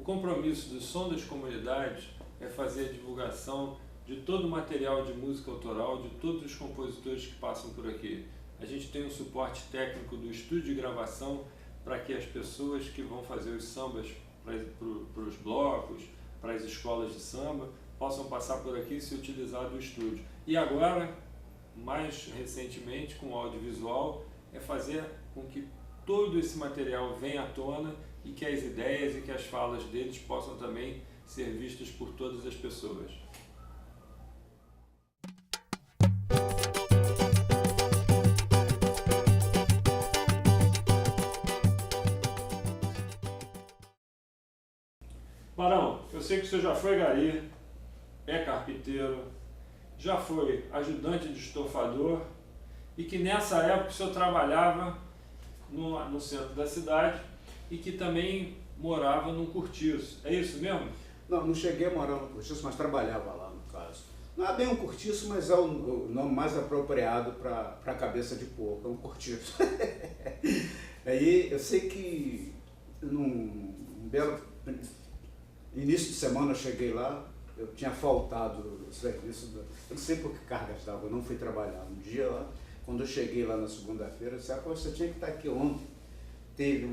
compromisso do Som das Comunidades é fazer a divulgação de todo o material de música autoral de todos os compositores que passam por aqui. A gente tem um suporte técnico do estúdio de gravação para que as pessoas que vão fazer os sambas para os blocos, para as escolas de samba, possam passar por aqui e se utilizar do estúdio. E agora, mais recentemente, com o audiovisual, é fazer com que todo esse material venha à tona e que as ideias e que as falas deles possam também ser vistas por todas as pessoas. Barão, eu sei que o senhor já foi gari, é carpinteiro, já foi ajudante de estofador e que nessa época o senhor trabalhava no centro da cidade e que também morava num cortiço. É isso mesmo? Não cheguei a morar no cortiço, mas trabalhava lá no caso. Não é bem um cortiço, mas é o nome mais apropriado para a cabeça de porco, é um cortiço. Aí eu sei que num belo início de semana eu cheguei lá, eu tinha faltado o serviço, eu não sei por que cargas d'água, eu não fui trabalhar. Um dia lá, quando eu cheguei lá na segunda-feira, eu disse, você tinha que estar aqui ontem. Teve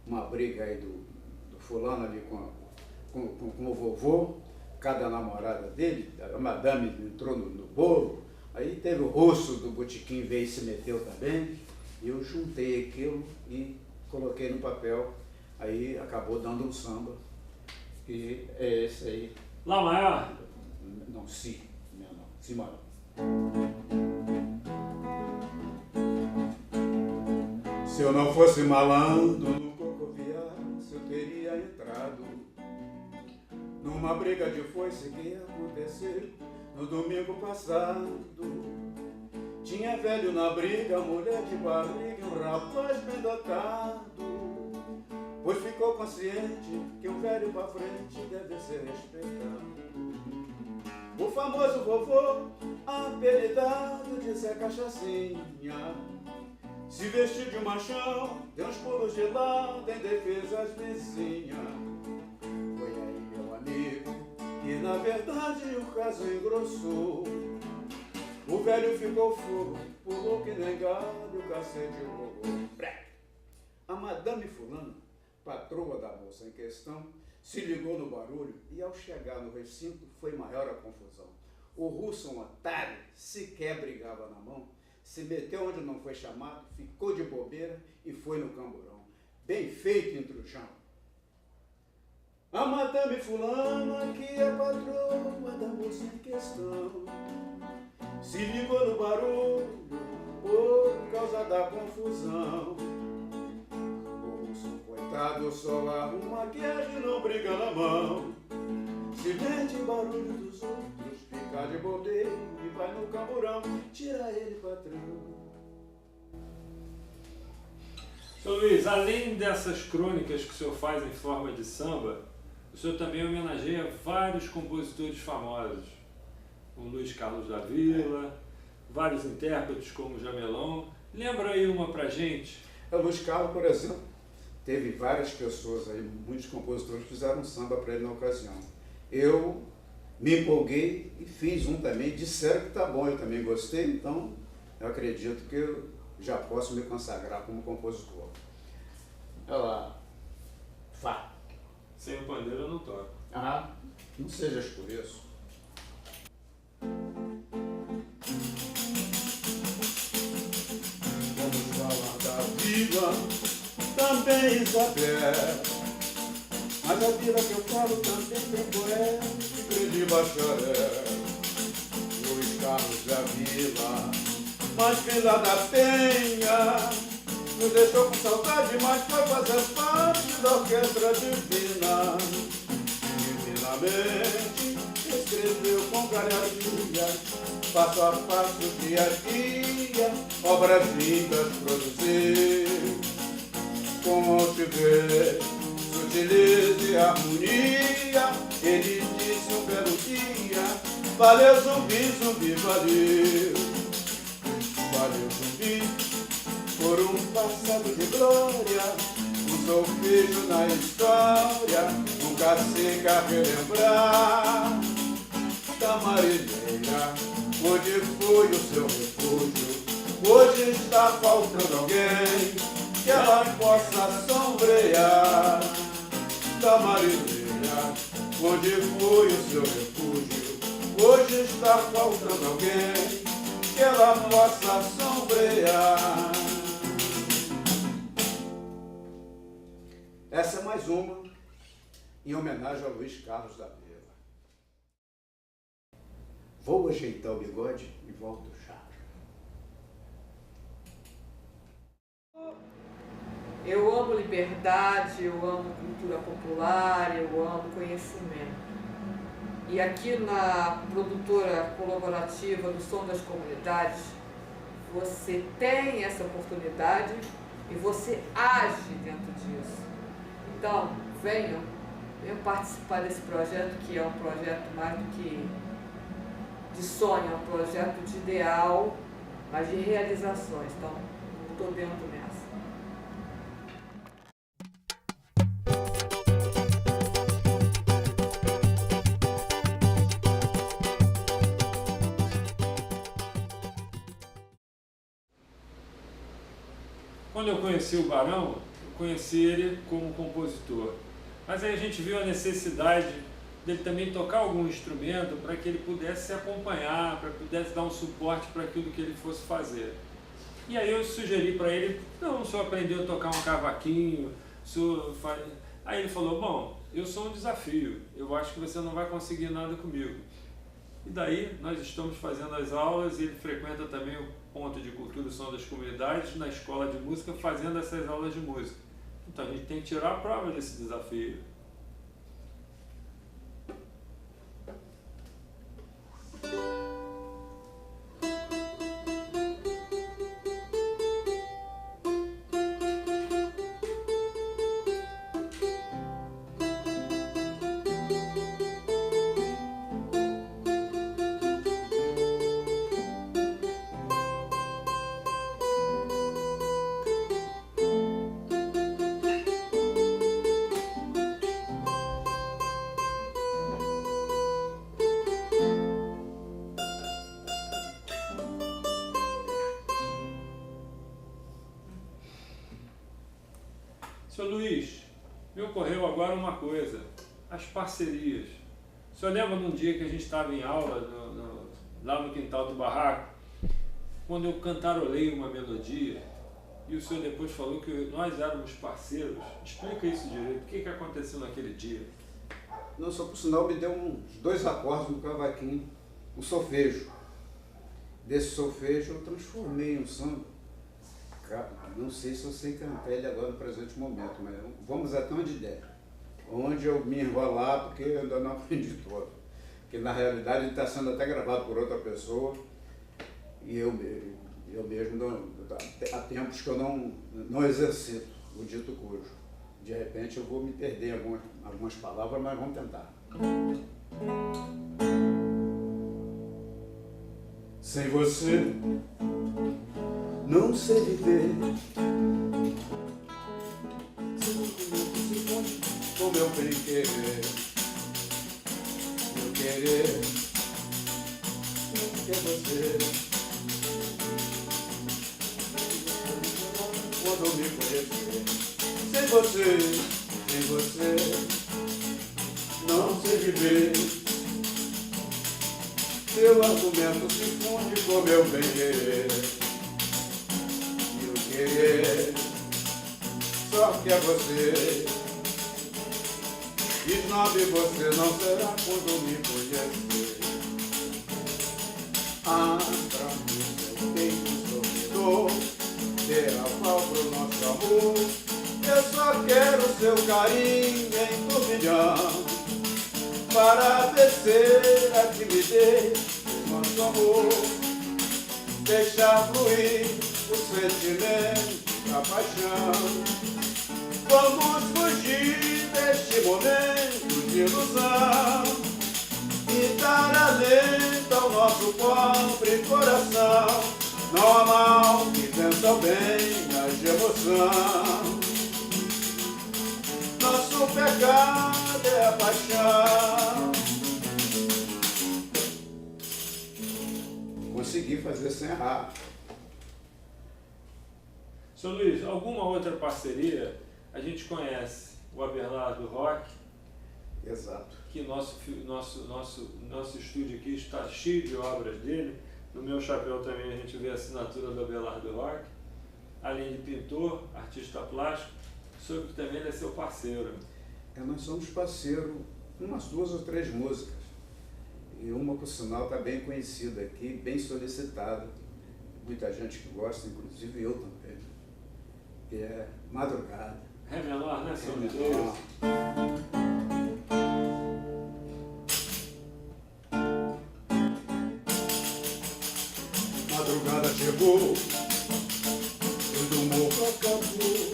uma briga aí do fulano ali com o vovô, cada namorada dele, a madame entrou no bolo, aí teve o rosto do botequim, veio e se meteu também, e eu juntei aquilo e coloquei no papel, aí acabou dando um samba, e é esse aí. Lá maior? Não, si maior. Se eu não fosse malandro no Cocoviaço, eu teria entrado numa briga de foice que aconteceu no domingo passado. Tinha velho na briga, mulher de barriga e um rapaz bem dotado, pois ficou consciente que um velho pra frente deve ser respeitado. O famoso vovô, apelidado de Zé Cachacinha, se vestiu de machão, deu uns pulos de lado em defesa às vizinhas. Foi aí, meu amigo, que na verdade o caso engrossou. O velho ficou fogo, pulou que nem gado, o cacete rolou. A madame fulana, patroa da moça em questão, se ligou no barulho e ao chegar no recinto foi maior a confusão. O russo, um otário, sequer brigava na mão, se meteu onde não foi chamado, ficou de bobeira e foi no camburão. Bem feito, intrujão. A madame fulana, que é patroa da moça em questão, se ligou no barulho por causa da confusão. O russo, coitado, só arruma maquiagem, não briga na mão. Se mete barulho dos outros, fica de bobeira e vai no camburão, tira ele, patrão. Seu Luiz, além dessas crônicas que o senhor faz em forma de samba, o senhor também homenageia vários compositores famosos, como Luiz Carlos da Vila, vários intérpretes como Jamelão. Lembra aí uma pra gente? O Luiz Carlos, por exemplo, teve várias pessoas aí, muitos compositores fizeram samba para ele na ocasião. Eu me empolguei e fiz um também, disseram que tá bom, eu também gostei, então eu acredito que eu já posso me consagrar como compositor. Olha lá, Fá. Sem o pandeiro eu não toco. Ah, não sejas por isso. Vamos falar da Vila, também Isabel. Mas a Vila que eu falo também tem poeta e grande bacharel. Luiz Carlos da Vila, mas Vila da Penha, nos deixou com saudade, mas foi fazer parte da orquestra divina. Divinamente escreveu com galhardia, passo a passo, dia a dia, obras lindas produzir. Como se vê, sutileza e harmonia, ele disse um belo dia, valeu zumbi, zumbi, valeu. Valeu zumbi, por um passado de glória, um solfejo na história, nunca se quer relembrar. Da marinheira, onde foi o seu refúgio, hoje está faltando alguém que ela possa sombrear. Da marinheira, onde foi o seu refúgio, hoje está faltando alguém que ela possa sombrear. Essa é mais uma em homenagem a Luiz Carlos da Vila. Vou ajeitar o bigode e volto já. Eu amo liberdade, eu amo cultura popular, eu amo conhecimento. E aqui na produtora colaborativa do Som das Comunidades, você tem essa oportunidade e você age dentro disso. Então, venham participar desse projeto, que é um projeto mais do que de sonho, é um projeto de ideal, mas de realizações. Então, estou dentro nessa. Quando eu conheci o Barão, eu conheci ele como compositor. Mas aí a gente viu a necessidade dele também tocar algum instrumento para que ele pudesse se acompanhar, para que pudesse dar um suporte para aquilo que ele fosse fazer. E aí eu sugeri para ele, não, o senhor aprendeu a tocar um cavaquinho, Aí ele falou, bom, eu sou um desafio, eu acho que você não vai conseguir nada comigo. E daí nós estamos fazendo as aulas e ele frequenta também o Ponto de Cultura e Som das Comunidades na Escola de Música, fazendo essas aulas de música. Então a gente tem que tirar a prova desse desafio. Seu Luiz, me ocorreu agora uma coisa, as parcerias. O senhor lembra num dia que a gente estava em aula, lá no quintal do barraco, quando eu cantarolei uma melodia, e o senhor depois falou que nós éramos parceiros? Explica isso direito, o que aconteceu naquele dia? Não, só por sinal me deu uns 2 acordes no cavaquinho, um solfejo. Desse solfejo eu transformei em um samba. Não sei se eu sei cantar ele agora no presente momento, mas vamos até onde der. Onde eu me enrolar, porque eu ainda não aprendi todo. Porque na realidade ele está sendo até gravado por outra pessoa e eu mesmo há tempos que eu não exercito o dito cujo. De repente eu vou me perder em algumas palavras, mas vamos tentar. Sem você não sei viver, com meu bem querer, meu querer, que é você. Quando me conhecer, sem você, não sei viver. Seu argumento se funde com meu bem querer. Querer, só que é você. E nobre você não será quando me conhecer. Pra mim seu peito sorridor, ter aval pro nosso amor. Eu só quero seu carinho em turbilhão, para descer a timidez do nosso amor, deixar fluir o sentimento da paixão. Vamos fugir deste momento de ilusão e dar alento ao nosso pobre coração. Não há mal que vença o bem, as de emoção. nosso pecado é a paixão. Consegui fazer sem errar. Seu Luiz, alguma outra parceria? A gente conhece o Abelardo Rock. Exato. Que nosso estúdio aqui está cheio de obras dele. No meu chapéu também a gente vê a assinatura do Abelardo Rock. Além de pintor, artista plástico, soube que também ele é seu parceiro. Nós somos parceiros, umas 2 ou 3 músicas. E uma, por sinal, está bem conhecida aqui, bem solicitada. Muita gente que gosta, inclusive eu também. Que é Madrugada. Ré menor, né, seu Luiz? Madrugada chegou, quando o morro acabou,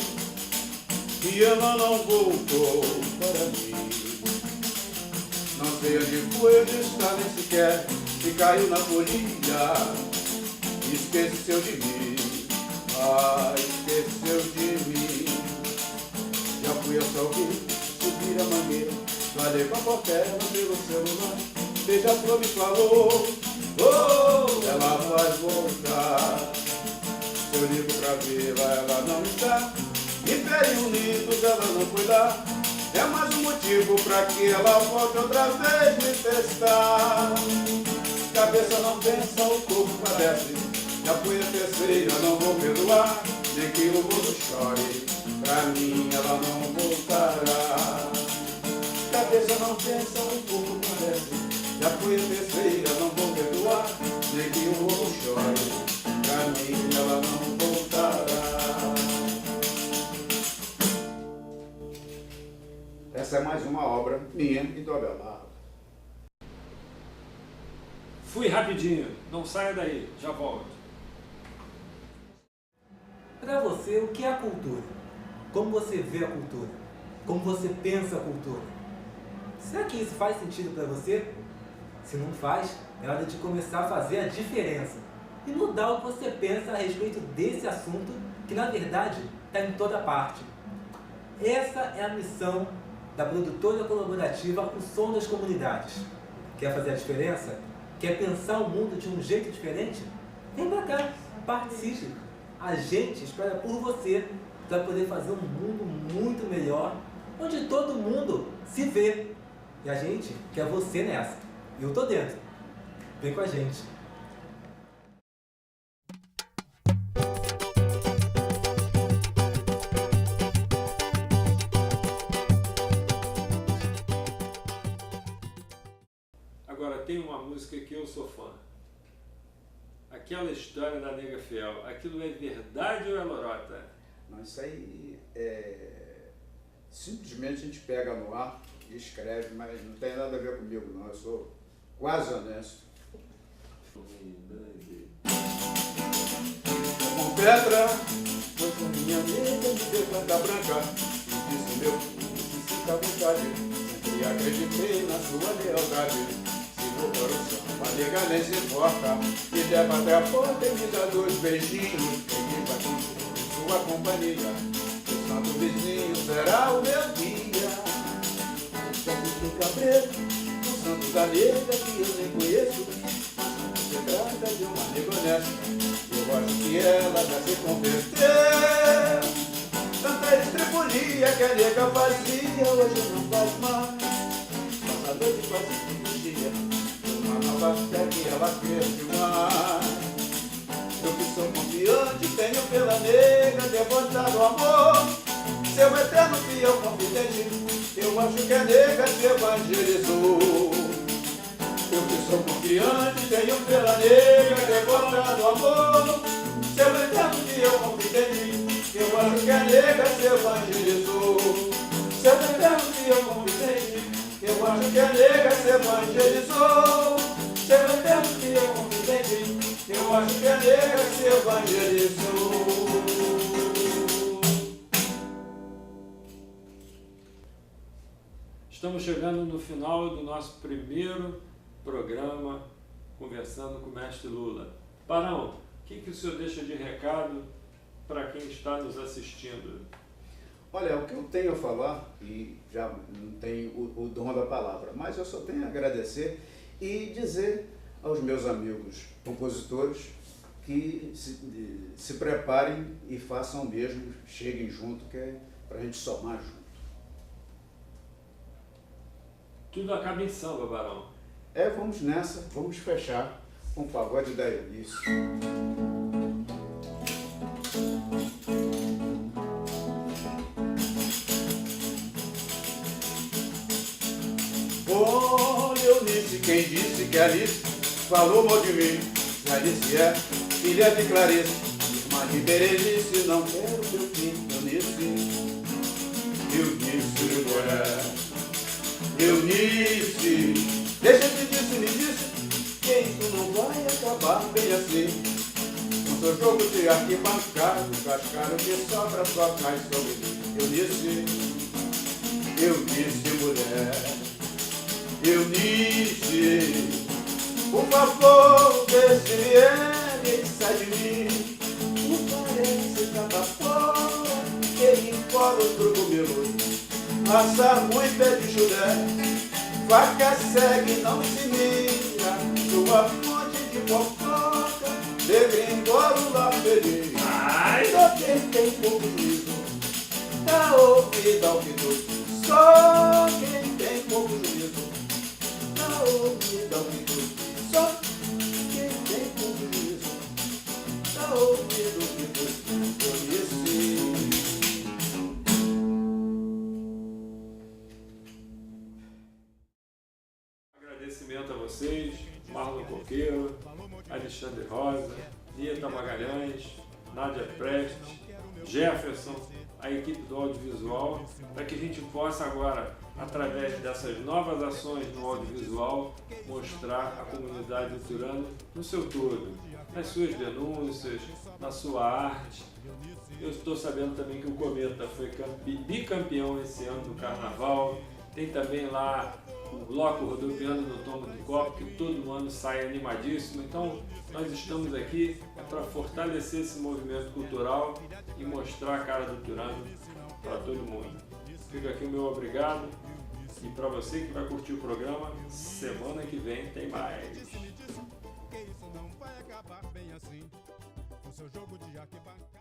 e ela não voltou para mim. Não sei onde foi, onde está, nem sequer se caiu na folia. Esqueceu de mim, esqueceu de mim. Já fui ao salgueiro, subir a mangueira, falei com a portela pelo celular. Beija-flor me falou, ela vai voltar. Se eu ligo pra vê-la, ela não está. Império Unidos, ela não foi lá. É mais um motivo pra que ela volte outra vez me testar. Cabeça não pensa, o corpo padece. Já fui a terceira, não vou perdoar. Nem que o mundo chore, pra mim ela não voltará. Cabeça não pensa, o corpo padece. Já fui a terceira, não vou perdoar. Nem que o mundo chore, pra mim ela não voltará. Essa é mais uma obra minha e do Abelardo. Fui rapidinho, não saia daí, já volto. Para você, o que é a cultura? Como você vê a cultura? Como você pensa a cultura? Será que isso faz sentido para você? Se não faz, é hora de começar a fazer a diferença e mudar o que você pensa a respeito desse assunto que, na verdade, está em toda parte. Essa é a missão da produtora colaborativa O Som das Comunidades. Quer fazer a diferença? Quer pensar o mundo de um jeito diferente? Vem pra cá, participe. A gente espera por você para poder fazer um mundo muito melhor, onde todo mundo se vê. E a gente quer você nessa. E eu tô dentro. Vem com a gente. Agora tem uma música que eu sou fã. Aquela história da Nega Fiel, aquilo é verdade ou é lorota? Não, isso aí simplesmente a gente pega no ar e escreve, mas não tem nada a ver comigo não, eu sou quase honesto. Com pedra, foi com minha amiga de ver branca branca, e disse meu filho, se sinta à vontade, sempre acreditei na sua lealdade. Se for para o samba, a nega nem se importa, me leva até a porta e me dá 2 beijinhos, acredita com sua companhia, o santo vizinho será o meu guia. O santo do cabreiro, o santo da nega que eu nem conheço, se trata de uma nega honesta, eu acho que ela já se converteu. Tanta estripulia que a nega fazia, hoje não faz mais. Passa a noite quase todo dia, uma nova fé que ela quer demais. Eu que sou confiante, tenho pela nega devotado amor. Seu eterno fiel confidente, eu acho que a nega se evangelizou. Eu que sou confiante, tenho pela nega devotado amor. Seu eterno fiel confidente, eu acho que a nega se evangelizou. Seu eterno fiel confidente, eu acho que a nega se evangelizou. Seu eterno fiel confidente, eu acho que a nega se evangelizou. Estamos chegando no final do nosso primeiro programa Conversando com o Mestre Lula. Barão, o que o senhor deixa de recado para quem está nos assistindo? Olha, o que eu tenho a falar, e já não tenho o dom da palavra, mas eu só tenho a agradecer e dizer aos meus amigos compositores que se preparem e façam o mesmo, cheguem junto, que é para a gente somar junto. Tudo acaba em samba, Barão. Vamos nessa, vamos fechar com o pagode da Eunice. Olha, Eunice, quem disse que Alice falou mal de mim? Alice é filha de Clarice, irmã de Berenice, não quero teu fim, Eunice. Eunice, mulher, Eunice, deixa de disse, me disse, que isso não vai acabar bem assim. Com seu jogo de arquibancada, o cascalho que sobra só cai sobre mim. Eunice, Eunice, mulher, Eunice, por favor, vê se vier e sai de mim. Não parece cada fora, que encola os cogumelos, raça ruim, pé de chulé, faca segue, não se mira, sua fonte de fofoca, degringola lá feliz. Só quem tem pouco juízo, dá ouvido ao que tu. Só quem tem pouco juízo, dá ouvido ao que tu. Só quem tem pouco juízo, dá ouvido ao que tu. Conheci. Agradecimento a vocês, Marlon Coqueiro, Alexandre Rosa, Nieta Magalhães, Nádia Prestes, Jefferson, a equipe do audiovisual, para que a gente possa agora, através dessas novas ações no audiovisual, mostrar a comunidade luterana no seu todo, nas suas denúncias, na sua arte. Eu estou sabendo também que o Cometa foi bicampeão esse ano do Carnaval. Tem também lá o bloco rodopiando no Tombo do Copo, que todo ano sai animadíssimo. Então, nós estamos aqui para fortalecer esse movimento cultural e mostrar a cara do Turano para todo mundo. Fica aqui o meu obrigado. E para você que vai curtir o programa, semana que vem tem mais. Que isso não vai acabar bem assim. O seu jogo de arquibancada.